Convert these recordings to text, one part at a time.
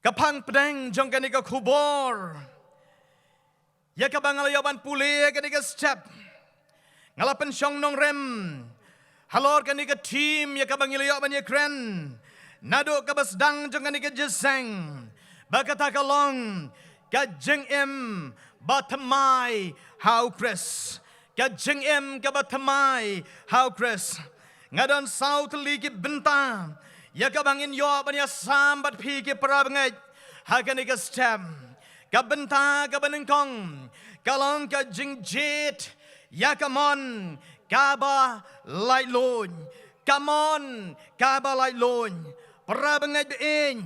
kapang pedang jong kanika khubor ya kabang ngalayaban pule kanika step ngalapan syong nong rem halor kanika team ya kabang ngalayaban ya kren nado kabasdang jong kanika jeseng bakata kalong kajeng em batamai how Chris kajeng em kabatamai how Chris ngadon south ligi bentang ya kabangin yo banya sambat pi ke parabangai hakani ka stem kabenta kabanengkong kalong ka jingjit ya kamon kaba lai lon kamon kaba lai lon parabangai being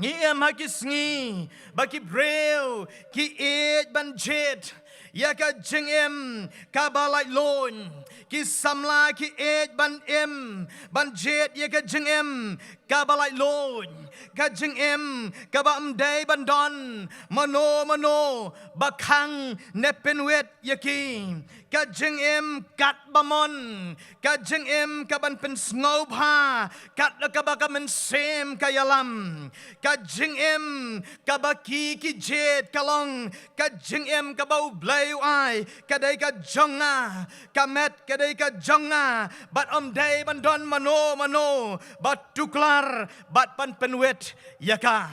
ngiem hakisngi baki breu ki et banjet ya ka jingem kaba lai lon ki samla ki et ban em ban jet ya ka jingem kaba lai lon ka jingem kaba day ban don mano bakang nepenwet yaki ka jingem kat bamon ka jingem kaban pen snobha kat kaba ka men sem kayalam ka jingem kaba ki jet kalong ka jingem kaba u blei ai kadai ka jonga kamet kadai ka jonga bat day ban don mano bat tuklar bat pan penwet yaka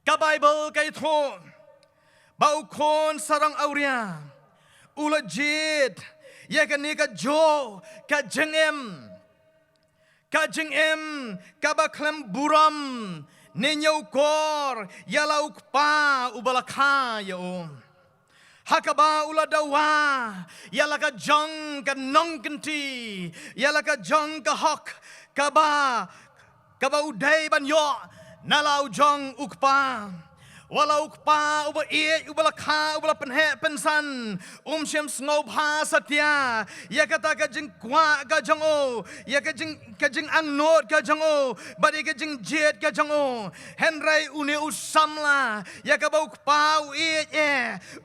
ka Bible kay tho bau kon sarang auria ula jit yaka ni ka jo ka jengem ka ba klem buram ninyo kor yalau pa ubalakha yo hakaba ula dawa yala ka jong ka nong kanti yala ka jong ka hok kaba uday ban yo nalau jong ukpa walau ukpa uba ubalakha ubala penhe pensan shem snobha satya ya kata ka jing kwa ka jongo ya ka jing angnot ka jongo badi ka jing jet ka jongo henrai une usamla ya ka ba ukpa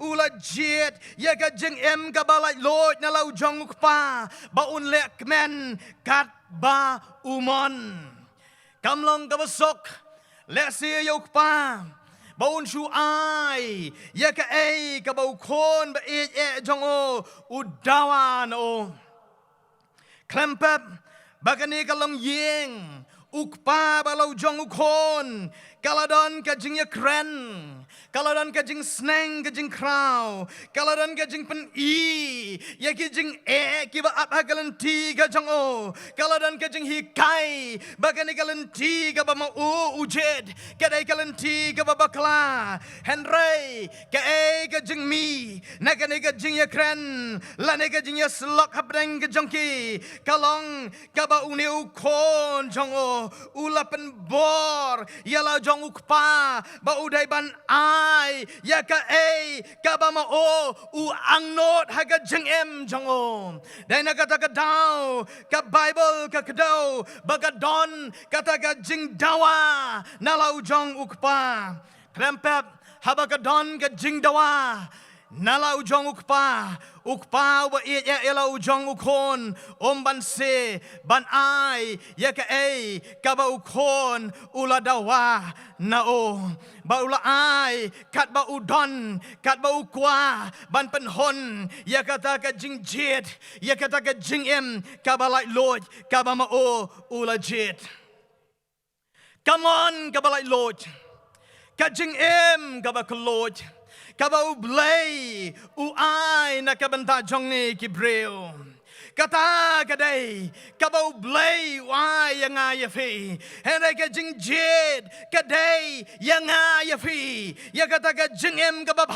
ula jet ya ka jing em ka balai lot nalau jong ukpa ba un lek men kat ba umon kamlong ka basok lek si ukpa baun shu ai ya ka ka bau kon ba jong o udawan o klempep bagani kalong yeng ukpa balau jong ukon kaladon ka jing ya kren kaladon ka jing sneng ka jing kraw kaladon ka jing pen ya ki jing ki ba ap hagalanti ka jong o kaladon ka jing hikai bagani galanti ka ba ma ujet kadai galanti ka ba bakla henry ka jing mi nakani ka jing ya kren lane ka jing ya slok habreng ka jong ki kalong ka ba uni ukon jong o ulapen bor yala jong ukpa ba uday ban ai ya ka ba ma o u angnot haga jeng em jong o dai na kata ka daw ka Bible ka kadaw baga don kata ka jing dawa nalau jong ukpa krempep habaga don ka jing dawa nalau jong ukpa ba elau jong ukon ban se ban ai ya ka ba ukon ula dawa na o ba ula ai kat ba udon kat ba ukwa ban penhon ya kata ka jing jet ya kata ka jing em ka ba lai lord ka ba ma o ula jet come on ka ba lai lord ka jing em ka ba lord Khubor U Blei U ai na kabanta jong ni kibreo kata kadai Khubor U Blei wai yang ai fi henai ka jing jet kadai yang ai fi ya kata ka jing em ka ba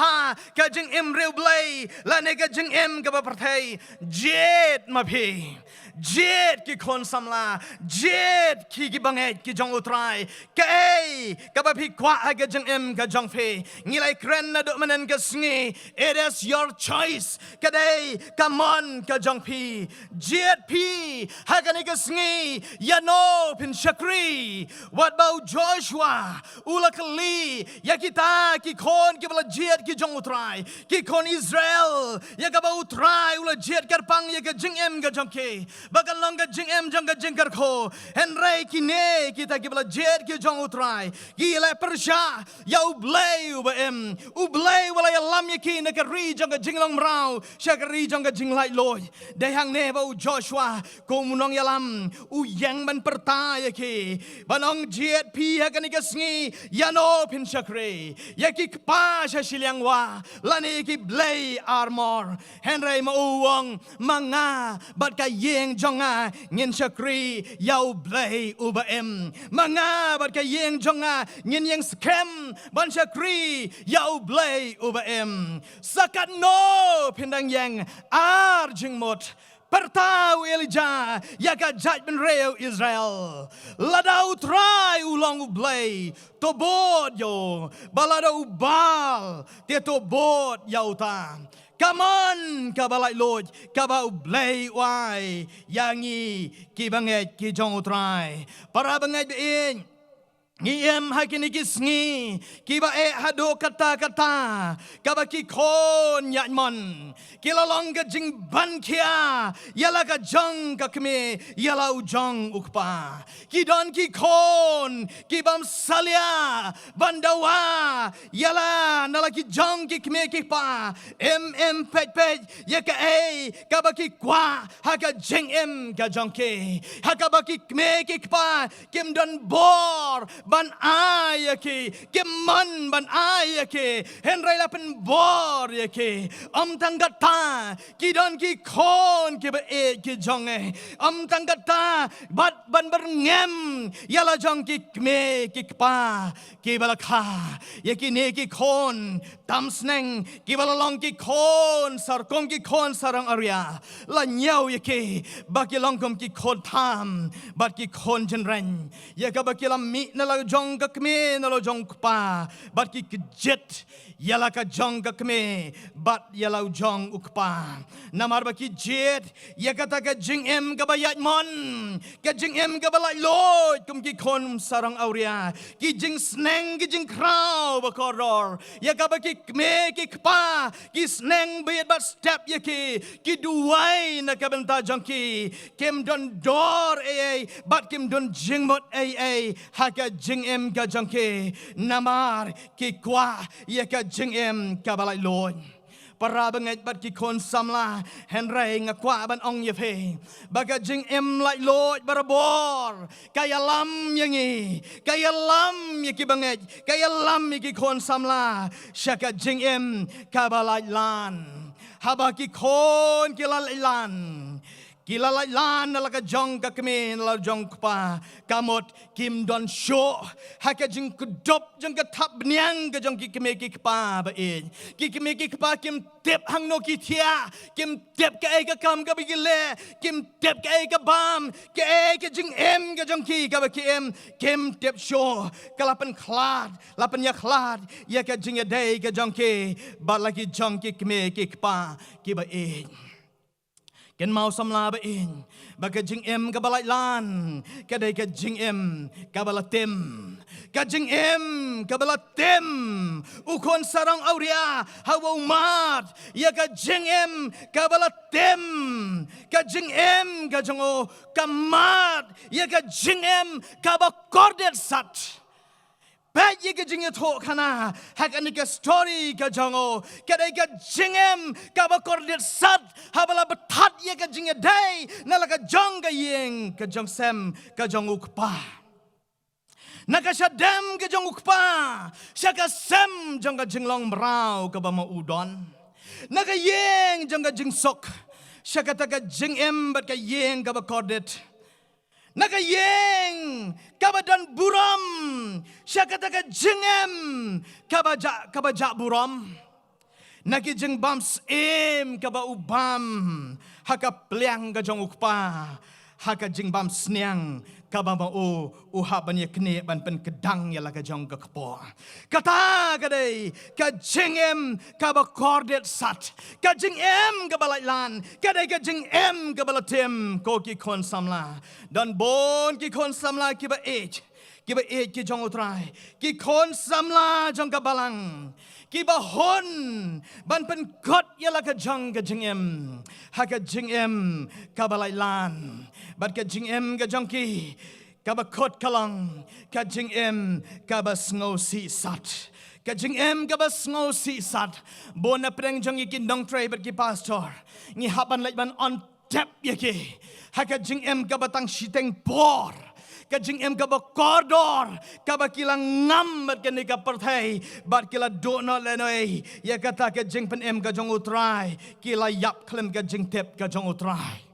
ka jing em reu blei la ne ka jing em ka ba parthai jet ma phi jet ki khon samla jet ki bangai ki jong utrai ka ba phi kwa ka jing em ka jong phi ngilai kren na do manen ka sngi it is your choice kadai come on ka jong phi jet phi ha ka ni ka sngi ya no pin Shakri, what about Joshua, Ula Kali, Yakita, Kikon, Kibala Jet, Kijong Utrai, Kikon Israel, Yakaba Utrai, Ula Jet Karpang, Yaka Jing Em Gajonke, Bakalonga Jing Em Jonga Jingarko, and Ray Kine, Kita Kibala Jet, Kijong Utrai, Gila Persha, Yau Blei U Blei, Wala Lamyaki, Nakari, Jonga Jinglong Rao, Shakari, Jonga Jinglai Loy, Dehang Nebo Joshua, Komunong Yalam, U Yang Man Pertaya Ki, Banong Jet P. Hakanigasni, Yano Pin Shakri, Yaki Pasha Shiliangwa, Laniki Blei Armor, Henry Mauwang, Manga, Batka Yeng Jonga, Nyen Shakri, Yau Blei Ubaem, Manga, Batka Yeng Jonga, Nyen Yang Skem, Ban Shakri, Yau Blei Ubaem, Sakat no Pindang Yang, Arjing Mot, Pertau Elijah, Yaka Judgment Rail Israel, Ladau Trai Ulang U Blei, Tobot Yo, Balada Ubal, Te Tobot Yauta. Come on, Kabalai Lord, Kaba U Blei Wai, Yangi, Kibanget, Kijong Utrai, Parabanget Bein. Ngiem hakinikis ngi kiba haduh kata kaba kikon yatmon kilalong ka jing ban kia yala ka jong ka kme yala ujong ukpa kidon kikon kibam salia bandawa yala nalaki jong kikme kikpa pet yaka kaba kikwa haka jing ka jong ke hakaba kikme kikpa kim don bor ban ayake keman ban ayake henry lapen bor yake tanggata kidon ki kon ke ba ki jonge tanggata bat ban berngem yala jong ki kme ki pa ki balakha yaki ne ki kon tam sneng ki balalong ki kon sarkom ki kon sarang arya la nyau yake bakilong kom ki kon tam bat ki kon jenren yaka bakilam mi na jong ka kme na lo jong pa bat ki jet yala ka jong ka kme bat yala jong ukpa namar ba ki jet yakata ka jing ka bayat mon ka jing ka balai lord kum ki kon sarang auria ki jing sneng ki jing kraw ba koror yakaba ki kme ki kpa ki sneng bayat bat step yaki ki duai na ka benta jong ki kem don dor bat kim don jing mot haka jing ka jangke namar ki kwa ya ka jing ka balai lord para banget bat ki kon samla henry ngakwa ban ong ye phe baga jing lai lord barabor kaya lam yangi kaya lam ye ki banget kaya lam ye ki kon samla shaka jing ka balai lan haba ki kon ki lan Kilalai lan nalaka jong ka kami nalaka jong pa kamot kim don show haka jing kudop jong ka tap bnyang ka jong ki kami ki pa ba ki kami ki pa kim tep hang no ki tia kim tep ka ka kam ka bigile kim tep ka bam ka jing ka jong ki ka ba ki kim tep show kalapan khlad lapan ya khlad ya ka jing ya day ka jong ki ba laki jong ki kami ki pa ki ba Ken mau samla ba baga jing ka balai lan kadai ka jing ka balatim ka jing ka balatim ukon sarang auria hawa mat ya ka jing ka balatim ka jing ka jongo kamat ya ka jing ka ba kordet sat Pat ye ka jing tho khana hakani ka story ka jango kadai ka jingem ka ba kordet sat habala bathat ye ka jing dai nala ka jong ka yeng ka jong sem ka jong ukpa nakashadem ka jong ukpa shaka sem jong ka jinglong brau ka ba ma udon naka yeng jong ka jing sok shaka ta ka jingem bat ka yeng ka ba kordet Nakayeng kabadan buram syakataka jengem kabaja buram nakijeng bams kaba ubam haka pliang ka jong ukpa haka jing bam sniang kaba ma u ha ban ye kne ban pen kedang ya la ka jong ka kpo kata ka dei ka jing em ka ba kordet sat ka jing em ka balai lan ka dei ka jing em ka balatem ko ki kon samla dan bon ki kon samla ki ba age ki jong utrai ki kon samla jong ka balang ki ba hon ban pen kot ya la ka jong ka jing em ha ka jing em ka balai lan bat ka jing em ka jong ki ka ba kot kalang ka jing em ka ba sngo si sat ka jing em ka ba sngo si sat bon na preng jong ikin dong tray bat ki pastor ngi haban lait ban on tap yake ha ka jing em ka ba tang shiteng por ka jing em ka ba koridor ka ba kilang ngam bat ka ni ka perthai bat kila do no le noi ya kata ka jing pen em ka jong utrai kila yap klem ka jing tep ka jong utrai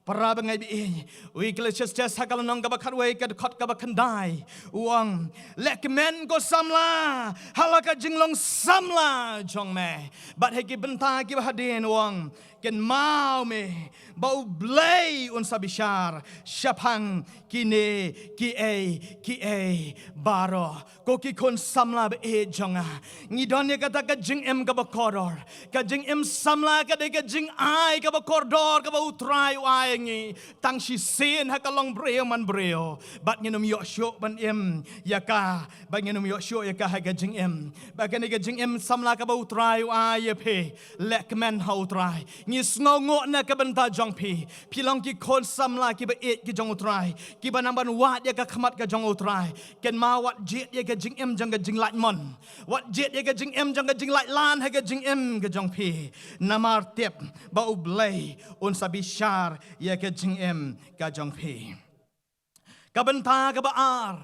para bangai bi we klesias tes hakal nong ka ba khatwei ka khot ka ba khandai uang lek men ko samla halaka jinglong samla jong me bat he ki benta ki ba hadin uang ken mau me bau blei un sabishar shapang kine ki e baroh ko ki kon samla be e jonga ngi don ye kata ka jing em ka ba koror ka jing em samla ka de ka jing ai ka ba koridor ka ba utrai ai ngi tang shi sen ha ka long breo man breo bat ngi nom yo sho ban em ya ka ba ngi nom yo sho ya ka ha ka jing em ba ka ni ka jing em samla ka ba utrai ai ye pe lek men ha utrai ngi sngo ngo na ka benta jong pi long ki kon samla ki ba et ki jong utrai ki ba namban wat ya ka khmat ka jong utrai ken ma wat jet ya ka jing em jong ka jing lait mon wat jet ya ka jing em jong ka jing lait lan ha ka jing em ka jong pi namar tep ba u blei un sabishar ya ka jing em ka jong pi ka benta ka ba ar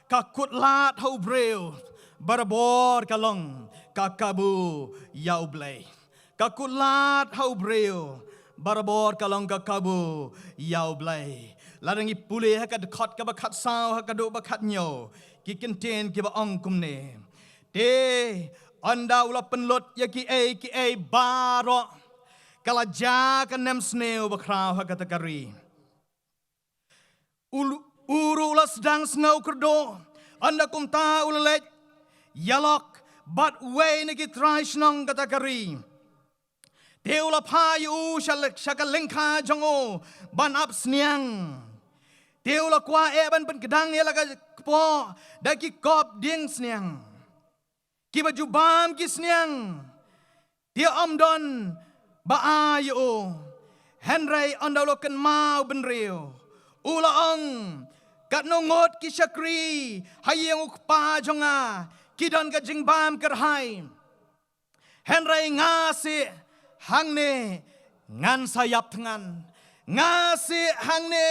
ka kut lat ho breu barabor ka long ka kabu ya u blei ka kut lat ho breu barabor kalong ka kabu yau blai larangi pule ha ka khot ka ba khat sao ha ka do ba khat nyo ki kenten ki ba ong kum ne te anda ula penlot ya ki e baroh kala ja ka nem sneu ba kraw ha ka takari uru ula sedang snau kerdo anda kum ta ula let yalok but way ne ki try snong ka takari Deula pa yu shaka lengka jongo ban up sniang. Deula kwa ban pen kedang ya laga po daki kop ding sniang. Ki baju bam ki sniang. Dia omdon ba ayu. Henry ondaloken mau benreo. Ula ong kat nongot ki shakri hayeng ukpa jonga kidon ka jingbam kerhai. Henry ngasi hang ne ngan sayap tangan ngasi hang ne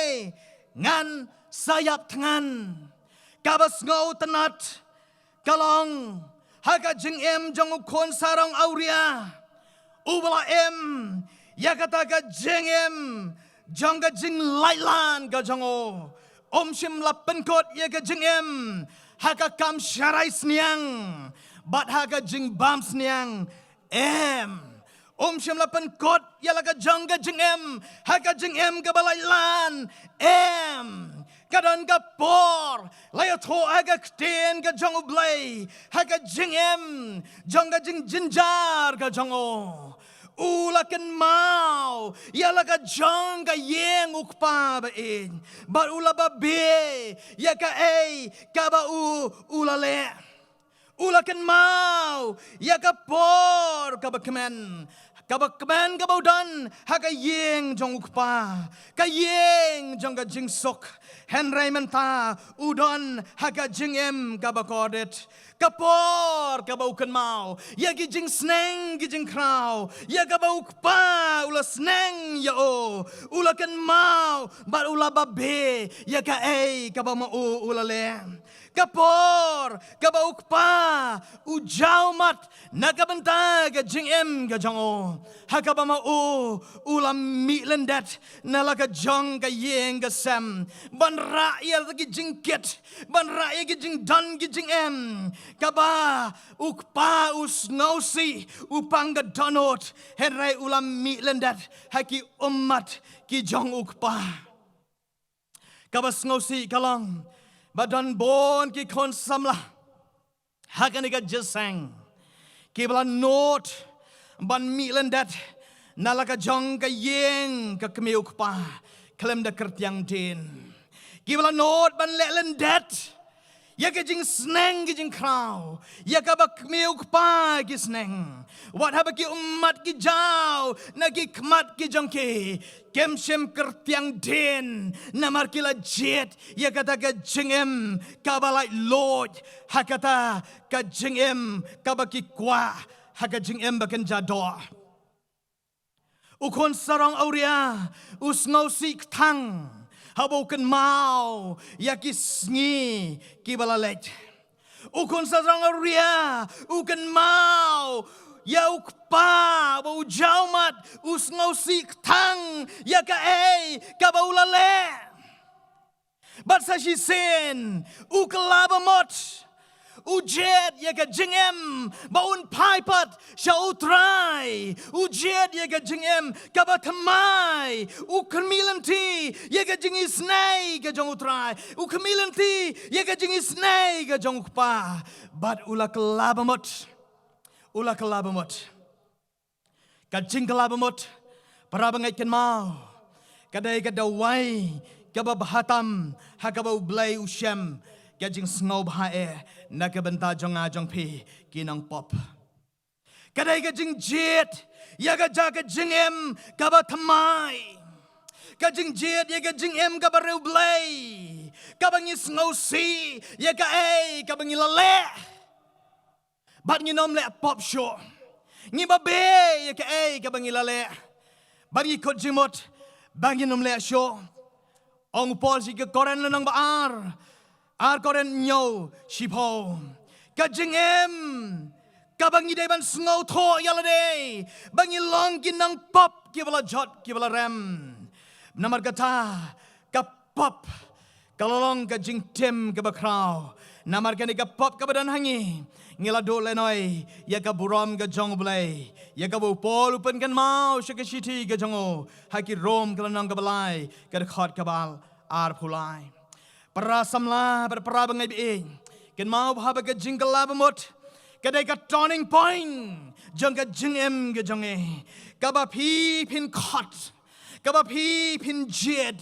ngan sayap tangan kabas ngau tenat kalong haga jing em jong ukon sarong auria ubala em ya kata ka jing em jong ka jing lailan ka jongo shim la penkot ya ka jing em haga kam syarai sniang bat haga jing bam sniang em shim la pen kot ya la ka jong ka jing em ha ka jing em ka balai lan em kadon ka por la ya tho ha ka ten ka jong u blei ha ka jing em jong ka jing jinjar ka jong o ula ken mau ya la ka jong ka yeng ukpa ba in ba ula ba be ya ka ka ba ula le ula ken mau ya ka por ka ba kemen kabakman kabaudan haka yeng jong ukpa ka yeng jong ka jing sok henry menta udon haka jing em kabakodet kapor kabaukan mau ya ki jing sneng ki jing kraw ya kabaukpa ula sneng ya o ula kan mau bar ula babe ya ka kabama ula le kapor kabaukpa ujaumat nakabenta ka jing em ka jongo hakabama ulam mitlendat nalaka jong ka yeng ka sam ban rakyat ki jing ket ban rakyat ki jing dan ki jing em kaba ukpa usnausi upang ka donot henry ulam mitlendat haki umat ki jong ukpa kabas ngosi kalong badan bon ki kon samla hakan ka jesang ki bala not ban mi lendat nalaka jong ka yeng ka kemiuk pa klem da kertiang din ki bala not ban le lendat ya ka jing sneng ki jing kraw ya ka ba kemiuk pa ki sneng wat haba ki umat ki jaw na ki kmat ki jong ki kem shem kertiang din namar ki la jet ya kata ka jingem ka ba lai lord hakata ka jingem ka ba ki kwa haka jingem ba kan jador ukon sarong auria usngau sik thang habo kan mau yakis ngi kibalalet ukon sarong auria ukan mau yauk pa bau jaumat usngau sik thang yaka kabaulale but sa she sen ukalabamot ujet yaka jingem baun paipat shautrai ujet yaka jingem kabatamai ukamilanti yaka jingisnai ka jong utrai ukamilanti yaka jingisnai ka jong pa but ulakalabamot ka jingkalabamot para bangai ken mau kadai ka dawai ka bahatam hakaba U Blei ushem Kajing snow bae nakabenta jong ajong pi kinang pop. Kadai kajing jet yaga jaga jingem kaba tamai. Kajing jet yaga jingem kaba U Blei. Kabangi snow si yaga kabangi lale. Bat nginom le pop show. Ngibabe yaga kabangi lale. Bangi kot jimot bangi nom le show. Ong pol si ke koren lenang baar. Koren nyo shipo kajingem kabangi day ban snow to yalade bangi long ginang pop kibala jot kibala rem namar kata kapop kalolong kajing tem kabakraw namar kani kapop kabadan hangi ngila do lenoi ya kaburom ka jong Blei ya kabu pol upen kan mau shakashiti ka jongo haki rom kalanang kabalai ka khot kabal pulai para samla para bangai bi ken mau haba ka jingalabamot kadai ka turning point jong ka jingem ka jonge ka ba phi phin khot ka ba phi phin jet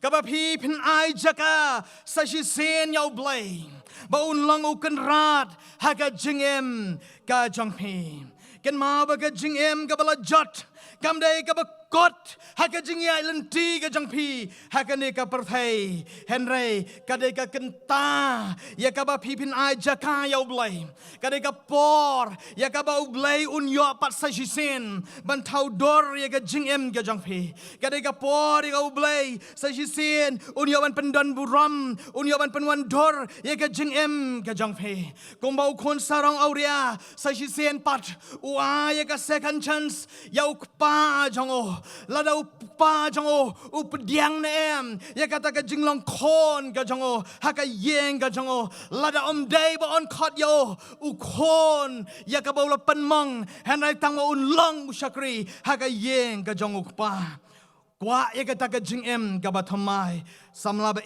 ka ba phi phin ai jaka sa shi sen U Blei ba un long u kan rat ha ka jingem ka jong phi ken mau ba ka jingem ka bala jot kam dai ka ba kot haka jingia lenti ka jangpi haka ne ka perthai henry kadai ka kenta ya ka ba phipin ai jaka U Blei kadai ka por ya ka ba U Blei un yo pat sa jisen ban thau dor ya ka jingem ka jangpi kadai ka por ya U Blei sa jisen un yo ban pendon buram un yo ban penwan dor ya ka jingem ka jangpi kombau kon sarong auria sa jisen pat wa ya ka second chance ya ukpa jango lada upa jango updiang nem ya kata ka jinglong kon ka jango haka yeng ka jango lada day ba on khot yo ukon ya ka bawla panmong hanai tang un long ushakri haka yeng ka jango pa kwa ya kata ka jingem ka batamai samla ba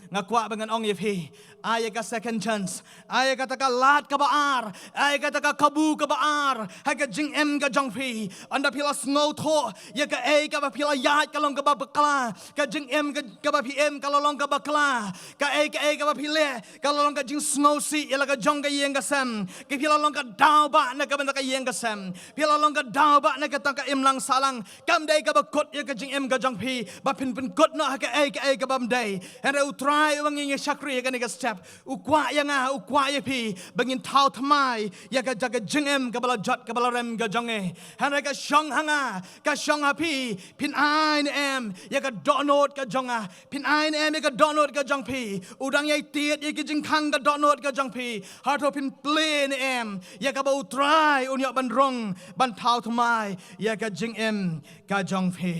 nga kwa bangan ong yepi ay ka second chance ay kata ka lat ka baar ay kata ka kabu ka baar haka jingem ka jongpi anda pila snow tho ya ka ba pila yat ka long ka ba bakla ka jingem ka ba pm ka long ka bakla ka ba pile ka long ka jing snow si ya ka jong ka yeng ka sam ka pila long ka daw ba na ka banda ka yeng ka sam pila long ka daw ba na ka tang ka imlang salang kam dai ka ba kot ya ka jingem ka jongpi ba pin kot no haka ka ba day and I try wanging shakri ya ka ni ka step ukwa ya nga ukwa ya pi bangin thau thamai ya ka jaga jingem ka bala jot ka bala rem ka jonge hana ka shong hanga ka shong pi pin ai em ya ka donot ka jonga pin ai em ya ka donot ka jong pi udang yai tiet ya ka jing khang ka donot ka jong pi heart of pin plane em ya ka ba utrai un ya ban rong ban thau thamai ya ka jingem ka jong pi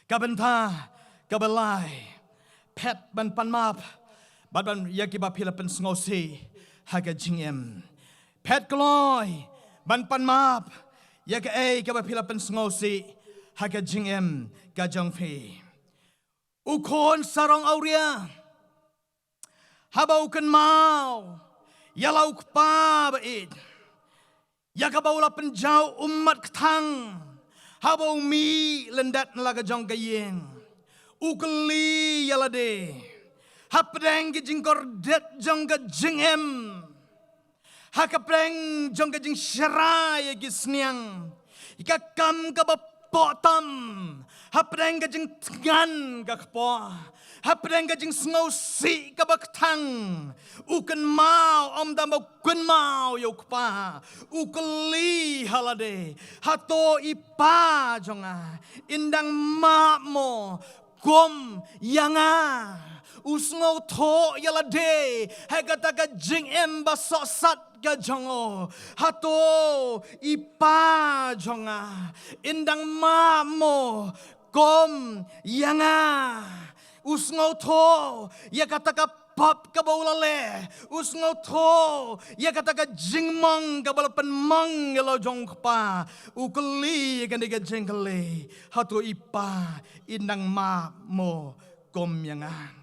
ka banta ka balai pet ban pan map ban yaki ba pila pen sngosi haga jingem pet gloy ban pan map yaka ka ba pila pen sngosi haga jingem ka jongfi ukon sarong auria habau kan mau yalau kpa baid yakabau la penjau umat ketang habau mi lendat nalaga jong gayeng ukeli yalade hapdeng ke jingkor det jong ga jingem hakapreng jong ga jing syarai gi sniang ikakam ka bapotam hapdeng ga jing tengan ga kpo hapdeng ga jing sngo si ka baktang uken mau om dam kun mau yo kpa ukeli halade hato ipa jonga indang ma mo gom yanga usngau tho yalade hagataga jing emba sosat ga jongo hato ipa jonga indang mamo gom yanga usngau tho yakataka pop kabaulale usngau tho yakataka jingmong kabalapan mong yalo jong pa ukeli kandiga jingkele hato ipa indang mamo gom yanga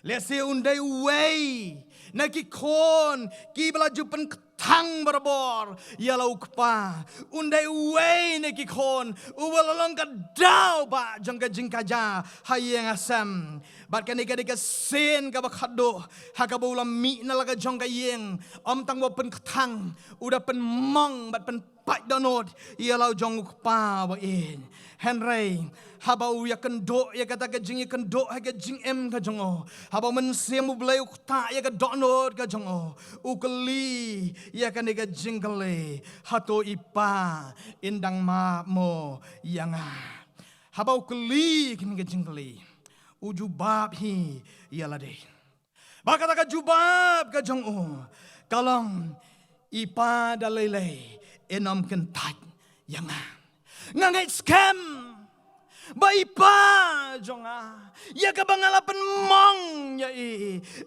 Lese undai way nakikon kibala jupan ketang berbor yalau kpa undai way nakikon uwalalong kadau ba jangka jingkaja hayang asam bat kanika sen ka haduh hakabula mi nalaga jangka yeng om tang wapen ketang udah pen mong bat pen pai donot yalau jong kpa ba in Henry habau ya kendo ya kata ke jing ya kendo ha ke jing em ka jongo habau men semu blei ukta ya ke donor ka jongo ukeli ya kan ke jingkele hato ipa indang ma mo yanga habau keli kin ke jingkele ujubab hi ya lade ba kata ka jubab ka jongo kalong ipa dalele enom kentat yanga ngangai scam Baipa jonga ya kabangalapan mong ya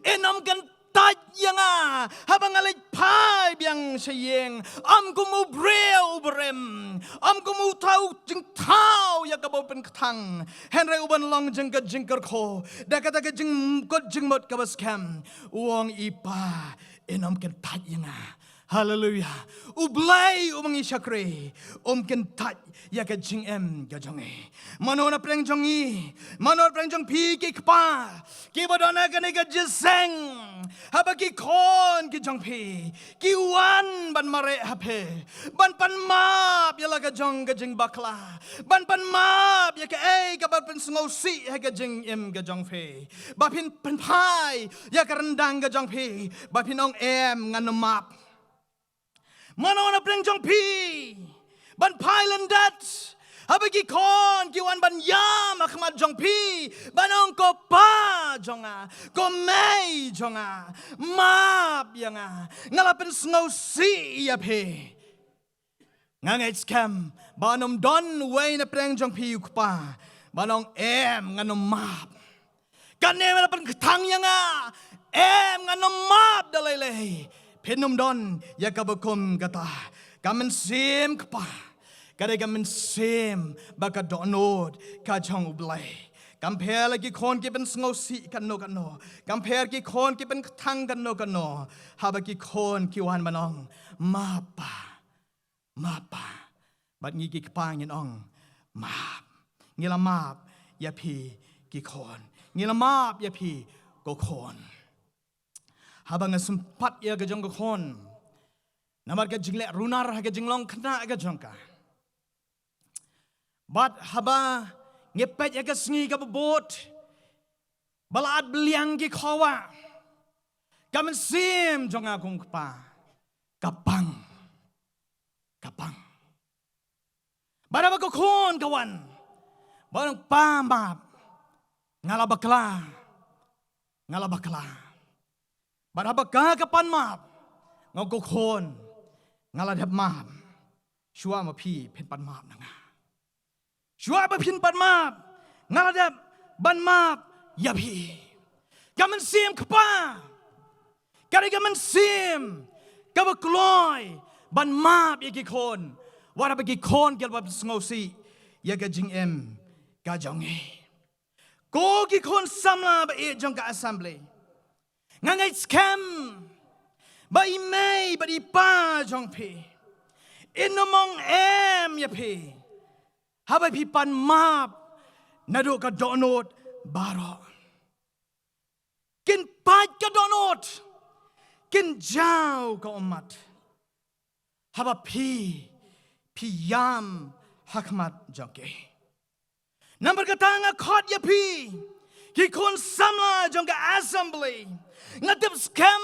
enam kan taj yanga habangalay pai biang sayeng am kumu breu brem am kumu tau jing tau ya kabopen ketang henry uban long jeng ka jingker ko dakata ka jing kot jing mot ka baskam uang ipa enam kan taj yanga Hallelujah. U Blei umang isyakre. Kentat ya ka jing em ka jonge. Mano na preng jongi. Mano na preng jong pi ki kpa. Ki badona ka ne ka jiseng. Haba ki kon ki jong pi. Ki wan ban mare hape. Ban pan map ya la ka jong ka jing bakla. Ban pan map ya ka ka ban pan sngo si ha ka jing em ka jong pi. Bapin pan pai ya ka rendang ka jong pi. Bapin ong em ngan map. Mana na preng jong pi ban pailan dat habagi kon kiwan ban yam akhmat jong pi banong ko pa jonga ko mei jonga map yanga ngalapen snow si ya pe ngangai scam banom don way na preng jong pi ukpa banong em nganom map kanem na pen ketang yanga em nganom map dalele Penum don ya kabakum kata kamen sim kpa kada kamen sim baka donod ka jong Blei compare lagi kon ki ben sngosi kan no compare ki kon ki ben thang kan no haba ki kon ki wan manong mapa bat ngi ki kpa ngin ong map ngila map ya pi ki kon ngila map ya pi ko kon habang sempat ya ke jong kon namar ke jinglek runar ha ke jinglong kena ke jongka bat haba ngepet ya ke sngi ke bot balaat beliang ki khawa kamen sim jong akong kpa kapang baraba ko kon kawan barang pamap ngalabakla Barabaka kapan map ngau ko kon ngaladap map shua ma pi pen pan map nanga shua ba pin pan map ngaladap ban map ya pi kamen sim kapa kari kamen sim kabakloi ban map iki kon wara bagi kon gel bab sngosi ya ga jing em ga jongi Ko ki kon samla ba e jong ka assembly. Ngangai scam. Ba i mei ba i pa jong pi. Inomong em ya pi. Haba pi pan map. Nado ka donot baroh. Kin pat ka donot. Kin jauh ka umat. Haba pi yam hakmat jongke. Number katanga khot ya pi. Ki kon samla jong ka assembly. Ngatip scam.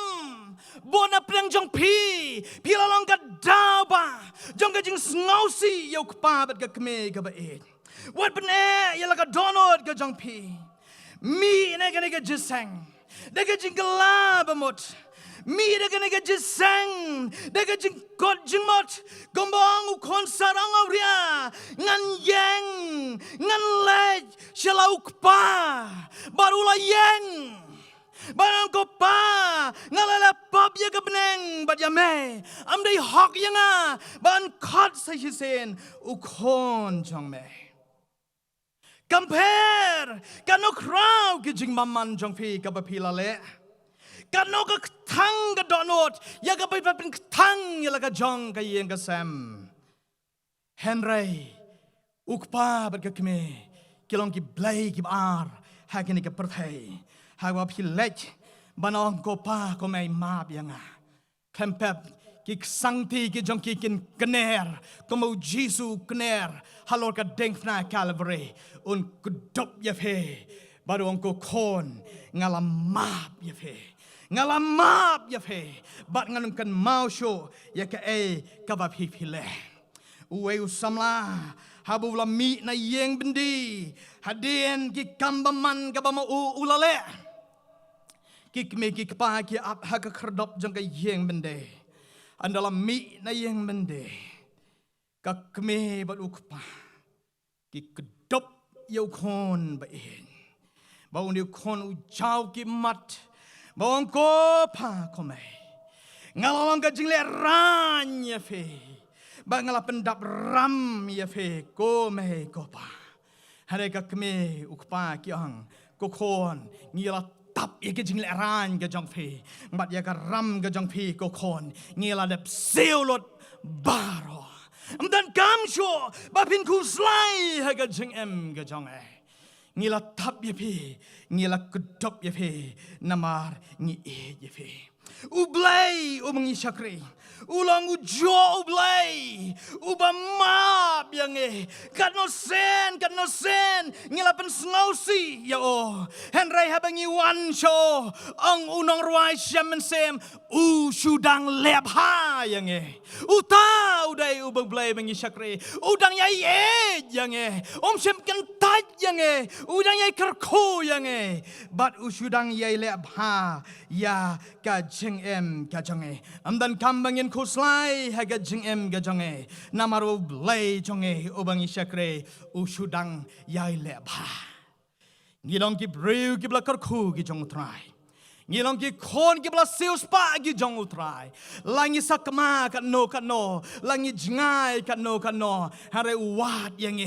Bona prang jong pi. Pi lalong ka daw ba. Jong ka jing snausi yaw kpabat ka kme ka ba it. Wat pene yala ka donot ka jong pi. Mi ina ka jisang. Daga jing galab amot. Mi daga jisang. Daga jing kot jing mot. Gombong u kon sarang awria. Ngan yang. Ngan lej. Shalau kpa. Barula yang. Barang ko pa. Ngalala pop ya ka beneng. Bat ya me. Am day hok ya nga. Ban kot sa hisen. U kon jong me. Compare. Kano crowd ki jing maman jong pi ka ba pila le. Kano ka tang ka donot. Ya ka pa pin tang ya la ka jong ka yeng ka sam. Henry. Ukpa bat ka kme. Kilong ki Blei ki ar. Hakini ka perthai. Hawa pi lech. Banong ko pa ko may map ya nga. Kempep. Ki sangti ki jong ki kin kner. Komo Jisu kner. Halor ka dengfna Calvary. Un kudop ya fe. Baru ang ko kon. Ngalamap ya fe. Ngalamap ya fe. Bat nganong kan mau show. Ya ka kabab hipile. Uwe usamla. Habu la mi na yeng bendi. Hadien ki kambaman kabama ulale. Ki kme ki kpa ki ap haka kerdop jong ka yeng bendi. Andala mi na yeng bendi. Ka kme bat ukpa. Ki kedop yau kon ba in. Bau ni kon u jauh ki mat. Bau ko pa ko mai. Ngalawang ka jingle ran ya fe. Ba ngala pendap ram ya fe ko mai ko pa. Hare ka kme ukpa ki ang ko kon ngila tap ya ke jingle ran ka jong fe. Bat ya ka ram ka jong fe ko kon ngila dep seulot baroh. Dan kam syo bapin Khublei ha ga jing em ga jong ngila tap ye pi ngila kedop ye pi namar ngi ye pi U Blei mangi syakri ulang u jo U Blei ba map yang kat no sen ngila pen snausi ya henry habangi wan show ang unong ruai shaman sem u shudang lep ha yang uta udai u Blei mangi syakri udang yai yang shem kan taj yang udang yai kyrkhu yang bat u shudang yai lep ha ya ka jing em ka jong amdan kambangin Khublei ha ga jing em ga jong namaru Blei jong ubangi syakre usudang yai le ba ngilong ki breu ki bla kyrkhu ki jong trai ngilong ki khon ki bla siu spa ki jong utrai langi sakma kan no langi jingai kan no hare wat yang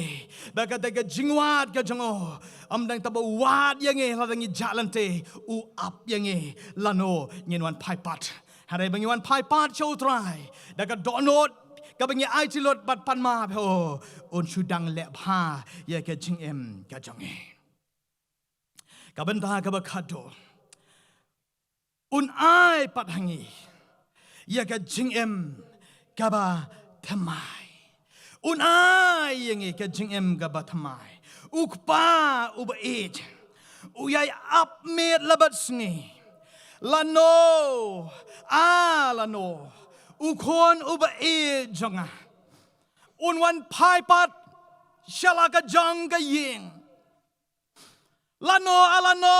ba ka ga jingwat ka jong amdang taba wat yang langi jalante u ap yang lano nginwan paipat hare bangiwan paipat show try daga donot ka bangi ai tilot bat pan ma ho un sudang le bha ya ka jing em ka jong ka benta ka ba khado un ai pat hangi ya ka jing em ka ba thamai un ai yang ka jing em ka ba thamai ukpa uba it uyai ap met labat sngi lano lano ukon uba jonga unwan paipat shalaka janga ying lano alano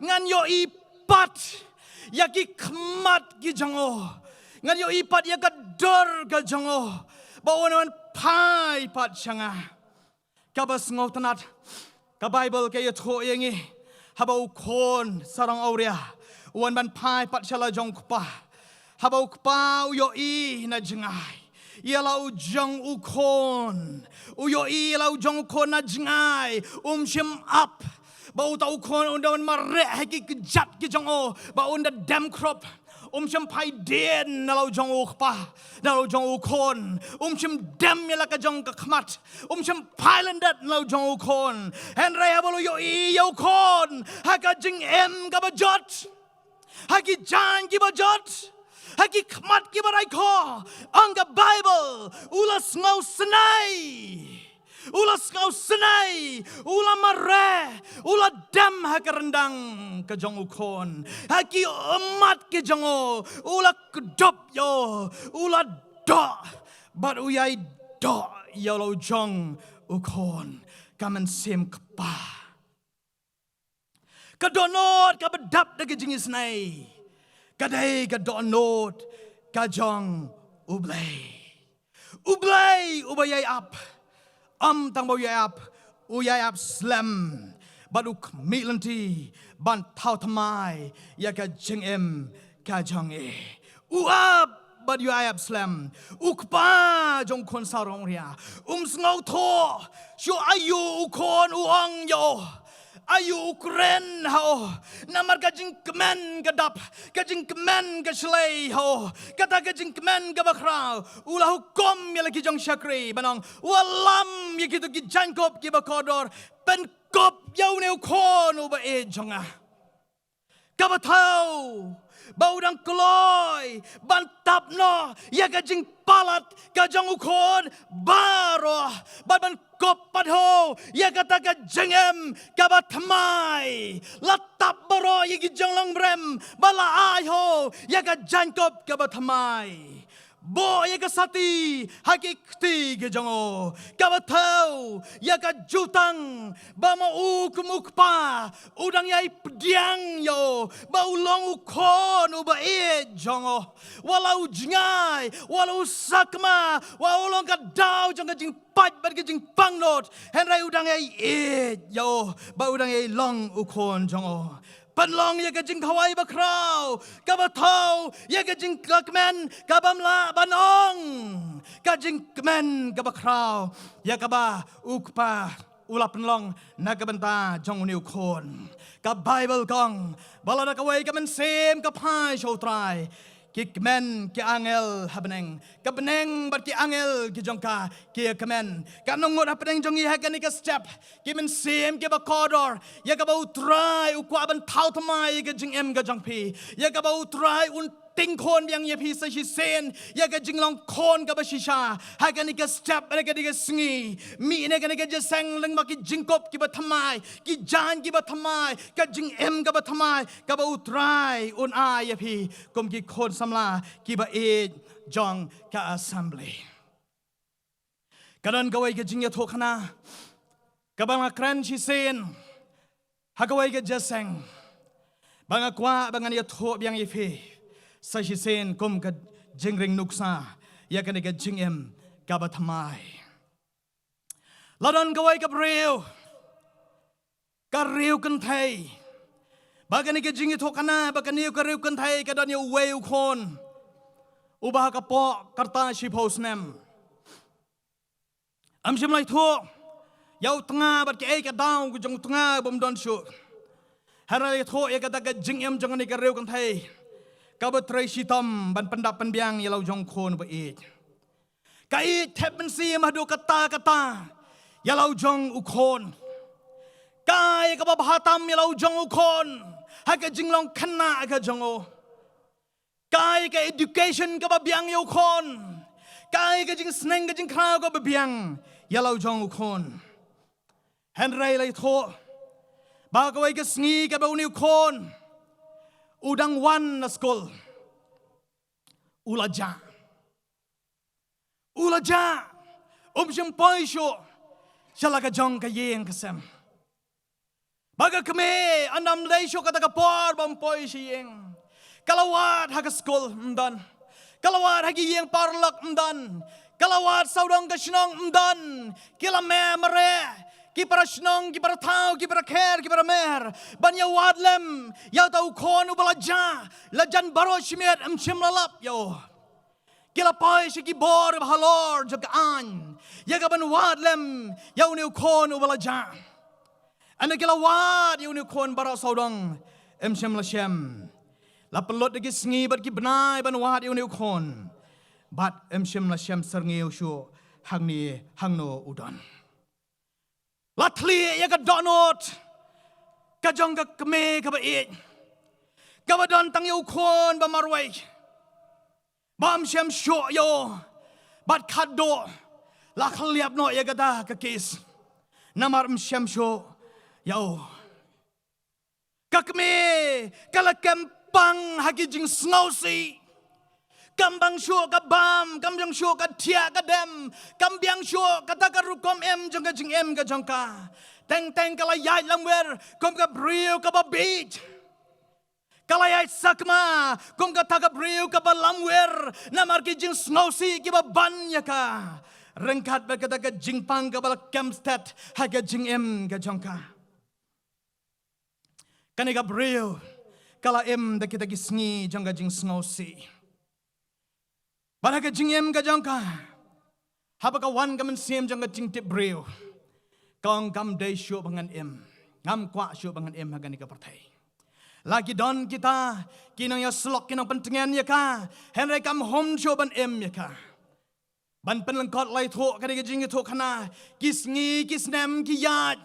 ngan yo ipat yaki kmat ki jango ngan yo ipat yaka dor ka jango bawan paipat shanga kabas ngotanat ka bible kay tho yengi habau kon sarang auria wan ban pai pat shala jong kpa habau kpa yo I na jingai yalau jong ukon uyo I lau jong kon na jingai shim up bau tau kon undan marek haki kejat ki jong o bau undan dam crop chim pai den na lo jong o pa na lo jong o kon chim dam ya la ka jong ka khmat chim pai lan dat na lo jong o kon hen rai ha bolo yo I yo kon ha ka jing em ka ba jot ha ki jan ki ba jot Haki khmat ki barai ko anga Bible ulas ngau senai ula mare ula dam hakarendang ke jong ukon haki emat ke jongo ula kedop yo ula do but uyai do yo lo jong ukon kamen sem kapa kadonot ka bedap de jingis nai kadai ka donot ka jong U Blei ubayai up tang bau uyai up slam baduk milanti ban thau thamai ya ka jing em ka jong up bad uyai up slam ukpa jong kon sarong ria ngau tho shu ayu ukon uang yo ayu ukren ho namar kajing kemen gadap kajing kemen gaslei ho kata kajing kemen gabakrau ulah hukum ya lagi jong syakri banang walam ya gitu ki jankop ki bakodor pen kop yau ne ukon uba e jonga kabatau baudang kloy bantap no ya kajing palat kajang ukon baroh ban kop padho ya kata ka jengem kabat thamai latap baroh ya ki jonglong brem bala ai ho ya ka jankop kabat thamai bo ya ka sati hakikti ke jongo kabatau ya ka jutang ba ma ukpa udang yai pediang yo ba ulong ukon uba e jongo walau jingai walau sakma walau ka dau jong ka jing pat ba ka jing pangnot henrai udang yai e yo ba udang yai long ukon jongo Panlong ya kajing kawai bakrau, kabatau ya kajing kakmen kabamla banong, kajing kemen kabakrau ya kaba ukpa ulap panlong nagabenta jong uniu kon, ka Bible kong balada kawai kamen sem kapai shotrai. Ki kemen ki angel habeneng kabeneng bar ki angel ki jongka ki kemen kanongot habeneng jongi hakan ka step ki men sem ki bakodor ya ka bau try ukwa ban thau thamai ka jing em ka jongpi ya ka bau try un ting kon yang ye pi sa shi sen ya ka jing long kon ka ba shisha hakan ka step ka ka sngi mi ne ka jaseng leng ma ki jingkop ki ba thamai ki jan ki ba thamai ka jing em ka ba thamai ka bau try un a ye pi kom ki kon Samla kiba e jong ka assembly kadan gawai ke jingya thokana kabang akran shi sen hagawai ke jaseng banga kwa banga ya tho byang ife sa shi sen kom ka jingring nuksa ya kan ke jingem ka ba thamai ladon gawai ka breu ka riu kan thai bagani ke jingi thokana bagani ka riu kan thai ka dan yo weu khon ubah ka po karta shi posnem am shim lai tho yau tanga bat ke ai ka daw ku jong tanga bom don shu hara le tho ya ka ta ka jingem jong ni ka riu kan thai ka ba trai shi tom ban pandap pan biang ya lau jong khon ba e ka i thep ban si ma do kata ya lau jong u khon kai ka ba bhatam ya lau jong u khon ha ka jinglong khana ka jongo kai ka education ka ba biang yo khon kai ka jing sneng ka jing kha ka ba biang ya lau jong u khon hen rai lai tho ba ka wai ka sngi ka ba uni khon udang wan na school ulaja shim poi sho shala ka jong ka yeng ka sem baga kame anam lei sho kata ka por bam poi shiyeng kalawat ha ka school mdan kalawat ha gi yeng parlak mdan kalawat saudong ka shnong mdan kila me mare ki para shnong ki para thau ki para kher ki para mer ban ya wadlem ya tau khon ubalaja lajan baroh shmiat shim lalap yo kila poi shi ki bor halor jak an ya ka ban wadlem ya uni khon ubalaja Anak kilawat yu ni kon baroh saudong shem la shem. La pelot degi sengi bat ki benai ban wat yu ni kon. Bat shem la shem serngeu shu hang ni hang no udon. La tli ya ka donot ka jong ka keme ka ba it. Ka ba don tang yu kon ba marwai. Bam shem shu yo bat khado la khliap no ya ka da ka kis. Namar shem shu yo. Kakme kala kempang hagi jing snowsi. Kambang shu ka bam, kambang shu ka tia ka dem, kambiang shu ka takarukom jong ka jing ka jong ka. Teng kala yai langwer kom ka brio ka ba beat. Kala yai sakma kom ka taka brio ka ba langwer namar ki jing snowsi ki ba ban ya ka. Rengkat ba ka taka jing pang ka ba kemstet haga jing ka jong ka. Kani ka brio kala da kita ki sngi jong ka jing snowsi. Banaga jingem ka jangka. Haba ka wan ka mensim jangka jing tip breu. Kong kam day syo bangan ngam kwa syo bangan hagani ka partai. Lagi don kita kinang ya slok kinang pentingan ya ka. Henry kam hom syo ban ya ka. Ban penlengkot lai thok ka diga jing thok kana. Kisngi kisnem ki yat.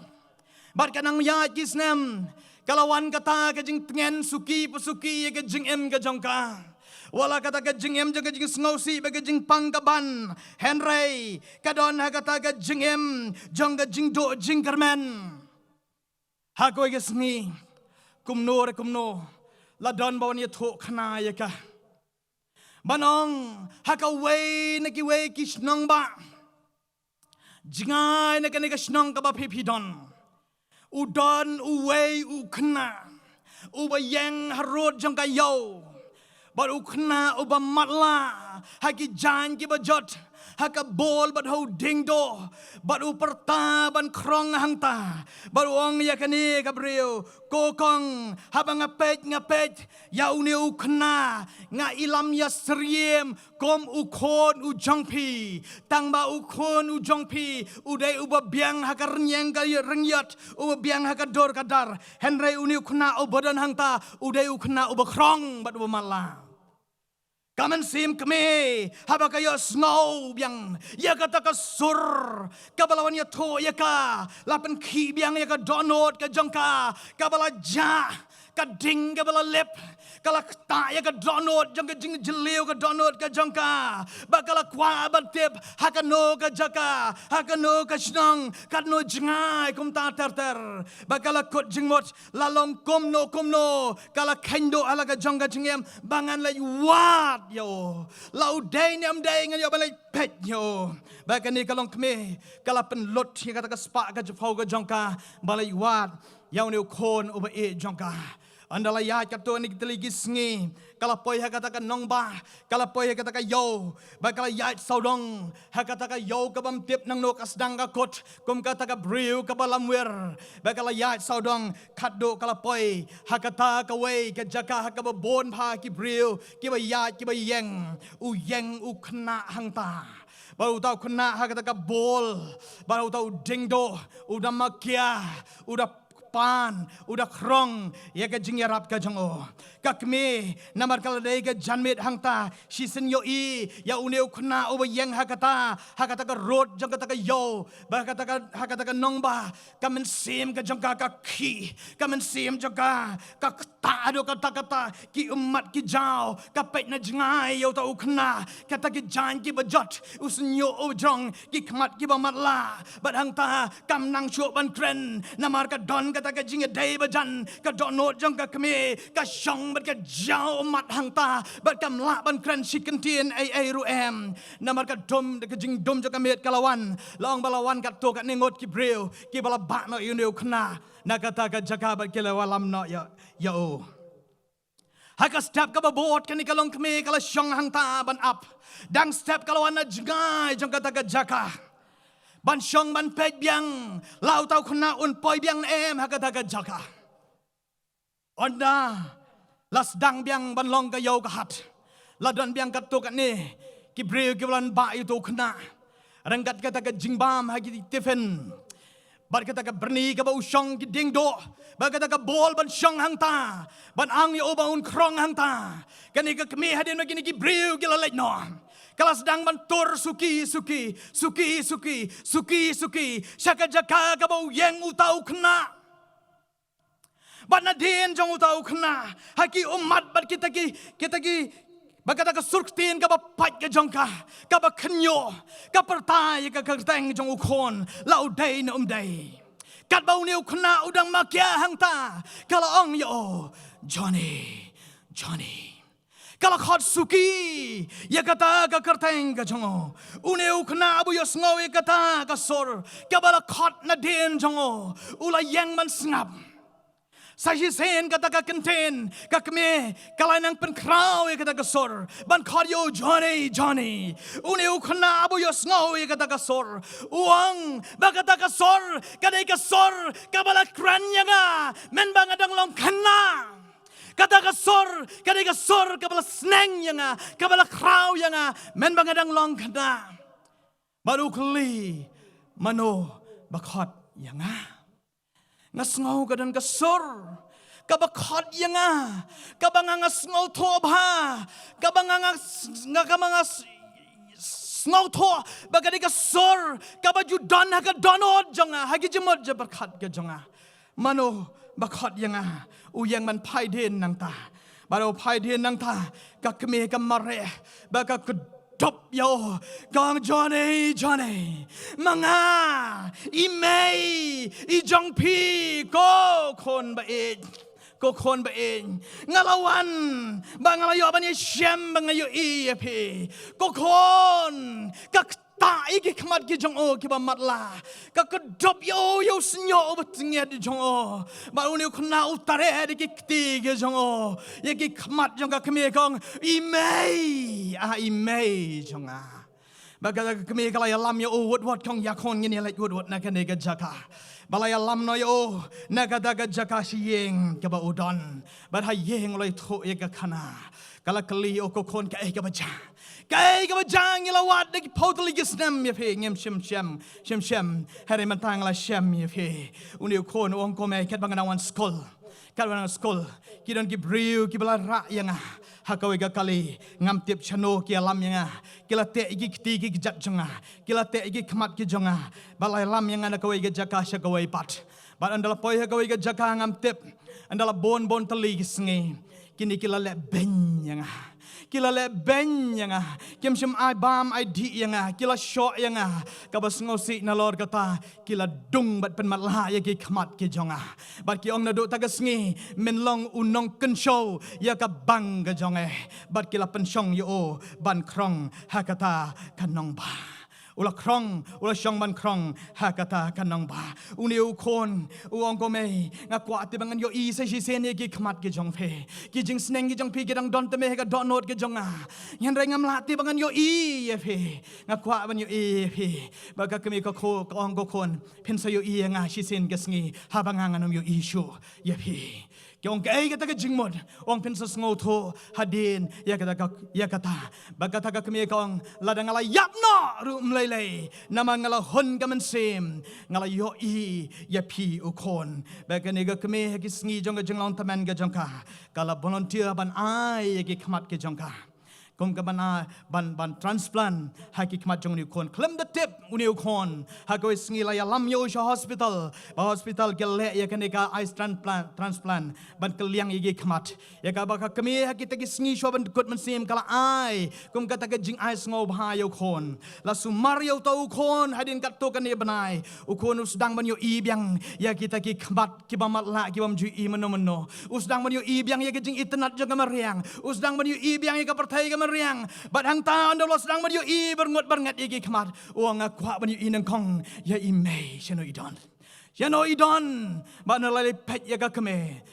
Bat kanang yat kisnem. Kalawan kata ka jing tengen suki pesuki ya ka jing ka jangka. Wala kata ka jingem jaga jing snowsi baga jing pangkaban Henry kadon ha kata ka jingem jangga jing do jing kermen ha ko ge sni kumno la don bawan ye tho khana ya ka banong ha ka we na ki we ki snong ba jingai na ka ni ka snong ka ba phi don udon uwe u khna u ba yang harod jang ka yo baru kena ubah matla haki jan ki bajot haka bol bat ho dingdo baru pertaban krong hangta baru ong ya kani gabriel kokong haba ngapet ya uni kena nga ilam ya seriem kom ukon u jongpi tang ba ukon u jongpi udai ubah biang haka renyeng ka rengyat ubah biang haka dor kadar henry uni kena ubadan hangta udai kena ubah krong bat ubah matla. Kamen sim kami haba kayo snow biang ya kata ka sur kabalawan ya to ya ka lapan ki biang ya ka donot ka jongka kabala ja ka ding kabala lip kala ta ya ka donot jong ka jing jeliu ka donot ka jongka bakala kwa bantip hakano ka jaka hakano ka snong kadno jingai kum ta ter bakala kot jingmot lalong komno kala kendo ala ka jongka jingem bangan lai wat yo lau day niam day ngan yo balai pet yo bakani kalong kme kala pen lot ya kata ka spa ka jepau ka jongka balai wat yaw ne kon oba e jongka andala ya kato ni teligi sngi kala poi ha kata ka nongba kala poi ha kata ka yo bakala ya saudong ha kata ka yo ka bam tip nang no kasdang ka kot kum kata ka briu ka balamwer bakala ya saudong khaddo kala poi ha kata ka we ka jaka ha ka bon pha ki briu ki ba ya ki ba yeng u khna hangta baru tahu kena ha kata ka bol baru tahu dingdo udah makia udah pan udah krong ya ka jingiarap ka jango kakme namar kala dei ka janmet hangta shisen yo I ya uneu khna oba yeng hakata ka road jang kata ka yo ba kata ka nongba kamen sim ka jang ka khi kamen sim jaga ka ta do kata ki umat ki jao ka pet na jingai yo ta khna kata ki jan ki bajot usnyo o jong ki khmat ki ba matla ba hangta kam nang shu ban tren namar ka don kata ka jinga dei bajan ka donot jang ka kme ka shong bat ka jao mat hangta bat kam la ban kren sikentien ai ru em namar ka dom ka jing dom jang ka met kalawan long balawan ka to ka ningot ki breu ki bala ba no yuneu khna na kata ka jaka bat ke lawalam no ya o haka step ka babot ka ni kalong kme kala shong hangta ban up dang step kalawan na jingai jang kata ka jaka ban shong ban pet biang lau tau khna un poi biang em hakata ka jaka onda las dang biang ban long ka yo ka hat la don biang ka to ka ni ki breu ki lan ba itu khna rangkat kata ka jingbam hagi tifen Bat kata ka berni ka ba usong ki ding do. Bat kata ka bol ban syong hang ta. Ban ang yo ba un krong hang ta. Kani ka kami hadin magini ki briu gila lek no. Kalau sedang mentur suki. Syaka jaka ka ba yang utau kena. Bat na din jong utau kena. Haki umat bat kita ki bagata ka surktin ka ba pat ka jong ka ba kenyo ka pertai ka kerteng jong ukon lau dai na dai kat bau niu kena udang makia hang ta kalau ong yo Johnny kalau khot suki ya kata ka kerteng ka jong uneu kena abu yo sngo ya kata ka sor ka bala khot na den jong ula yang man snap Sahisen kata ka kenten ka keme kalanang penkrau kata ka sor ban kharyo Johnny uneu khna abu yo sngo kata ka sor uang ba kata ka sor kadai ka sor kabala kranya nga men bang adang long khna kata ka sor kadai ka sor kabala sneng nga kabala krau nga men bang adang long khna baru kli mano bakhot nga ngasngau kadan kasor kabakhat yanga kabanga ngasngau thoba kabanga ngau tho bagadi kasor kabaju don ha ka donod jonga hagi jemot jabarkhat ga jonga mano bakhat yanga uyang man phai den nang ta baro phai den nang ta ka kme ka mare ba ka Top yo, kong Johnny, mga imay, ijong pi, ko kon ba ngalawan, ba ngalayo ba ni siyem ba ngayo iya pi, ko kon, kakta iki kamat ki jong o kiba matla, kakadop yo senyo ba tingya di jong o, ba uniyo kuna utare di kikti ki jong o, yaki kamat jong kakami kong imay jong a. Baga kami kalaya lam yo wot kong yakon ngini like wot na kanega jaka. Balaya lam no yo nagadaga jaka siyeng kaba udon. But hayeng loy tho yega kana. Kala kali o kokon ka kaba ja. Kay kaba jang ilawat de potli gisnem ye pe ngem shem. Hari matang la shem ye pe. Uni kon ong kome ket banganawan skol. Kalwana skol. Kidon gibriu kibala ra yanga. Hakawe kali ngam tip chano ki alam yanga kila te igi kti igi jat jonga kila te igi kmat ki jonga balai lam yanga na kawe ga jaka shakawe pat bat andala poi hakawe ga jaka ngam tip andala bon teli sngi kini kila le ben yanga kim shim ai bam ai di yanga kila shot yanga kabas ngosi na lor kata kila dung bat pen matla ya ki kmat ki jonga bat ki ong na do tagas ngi men long unong ken show ya ka bang ga jonge bat kila pen shong yo ban krong hakata kanong ba ula krong ula shong ban krong hakata kanong ba uniu kon uong kome ngakwa ti bangan yo i sa shi sen ki kmat ki jong phe ki jing sneng ki jong pi ki dang don te me ka don not ki jonga yan rai ngam la ti bangan yo i ye phe ngakwa ban yo i phe ba ka kemi ko ong ko kon pen sa yo i nga shi sen gas ngi ha bangang anom yo i shu ye phe Kyong kay kata ka jingmod, ong pinsas ngoto hadin ya kata bagata ka kami kong ladang ngala yapno ru mlele nama ngala hon ka mensim ngala yo I ya pi ukon bagani ka kami hagis ngi jong jinglong taman ka jongka kala volunteer ban ai ki khamat ki jongka Kung kabana ban transplant haki kmat jong ni kon klem the tip uni kon hakoy ngila ya lam yo sha hospital gele ya kaneka ice transplant ban keliang igi kmat ya ka ba kami haki tagi sngi sho ban gut man sim kala ai kum kata ka jing ice ngo bha yo kon la sumar yo to kon hadin kat to kan ni banai ukon usdang ban yo I biang ya kita ki kmat ki ba mat la ki bam ju I meno usdang ban yo I biang ya ki jing internet jong mariang usdang ban yo I biang ya ka pertai riang bat hang ta ando los dang banyu I berngot igi kmat uang akwa banyu I nang kong ya imei shano idon bat no lali pet ya ka kame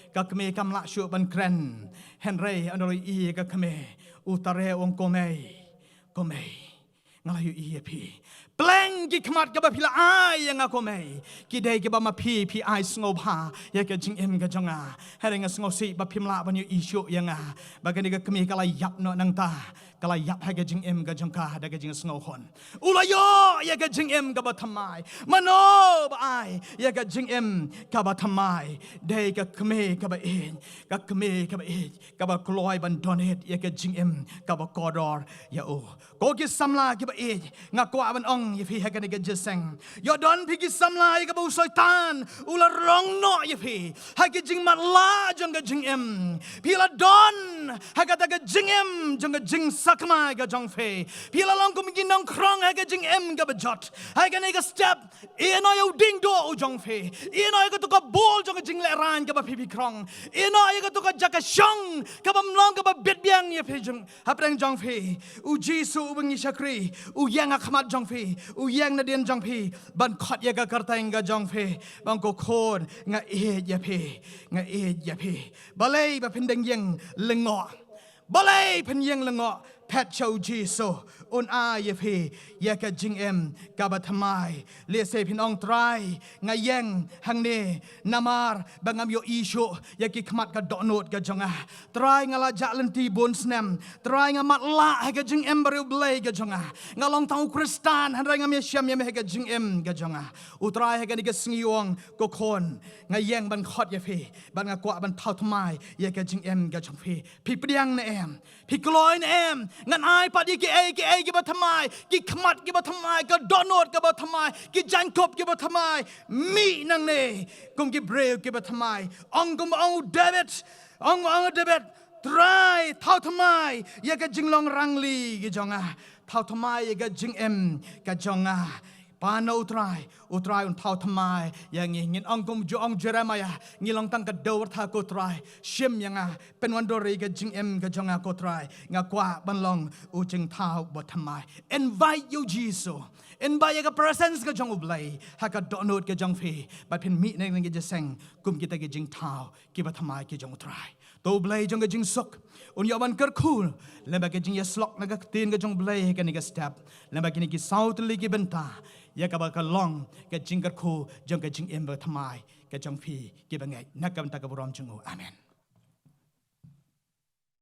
kam la shu ban kren henry ando I ka kame utare uang komei ngalayu iya pi pleng ki khmat ka ba phila ai yang aku mai ki dei ki ba ma pi ai sngob ha ya ka jing em ka jonga hereng sngo si ba phimla ban yu isyo yang ba ka ni ka kmi ka la yap no nang ta ka la yap ha ka jing em ka jongka da ka jing sngo hon ulayo ya ka jing em ka ba thamai mano ba ai ya ka jing em ka ba thamai dei ka kme ka ba in ka kme ka ba in ka ba kloi ban donet ya ka jing em ka ba kodor ya o ko ki samla ki ba in ngakwa ban ong ye phi hakan ke jeseng yo don phi ki samla ye ka bu soitan ula rong no ye phi ha ki jing mat la jong ka jing em phi la don ha ka ta ka jing em jong ka jing sakma ka jong phi phi la long kum ki nong krong ha ka jing em ka ba jot ha ka ne ka step e no yo ding do u jong phi e no ka tu ka bol jong ka jing le ran ka ba phi krong e no ka tu ka jaka shong ka ba mlong ka ba bet biang ye phi jong ha prang jong phi u jisu u bangi shakri u yang khmat jong phi u yang na dien jong phi ban khot ye ka karta nga jong phi bang ko khon nga e ye phi nga e ye phi balei ba phindeng yeng lengo balei phin yeng lengo pet chau jisu un a ye phi ye ka jing em ka ba thamai le se phin ong trai nga yeng hang ne namar bangam yo isho ye ki khmat ka donot ka jonga trai nga la ja lenti bon snem trai nga mat la ka jing em baru blei ka jonga nga long tau kristan han nga me syam ye me ka jing em ka jonga u trai ka ni ka singiong ko khon nga yeng ban khot ye phi ban nga kwa ban thau thamai ye ka jing em ka jong phi priang na em phi kloi na em ngan ai pa di ki ki ba thamai ki khmat ki ba thamai ka donot ka ba thamai ki jankop ki ba thamai mi nang ne kum ki breu ki ba thamai ong kum ong david try thau thamai ya ka jinglong rangli ki jonga thau thamai ya ka jing em ka jonga pano utrai un thau thamai yang ngin ong kum jo ong jeremiah ngilong tang ka dor tha ko trai shim yanga penwan dori ka jing em ka jonga ko trai nga kwa ban long u jing thau bo thamai invite you jesus invite ka presence ka jong Khublei ha ka donot ka jong phi ba phin mi nang ngi jeseng kum kita ki jing thau ki ba thamai ki jong trai to Khublei jong ka jing sok un yo ban kyrkhu le ba ka jing yaslok na ka tin ka jong Khublei ka ni ka step le ba ki ni ki south li ki benta ya ka ba ka long ka jing kyrkhu jong ka jing em ba thamai ka jong phi ki ba ngai nak kam ta ka borom jong amen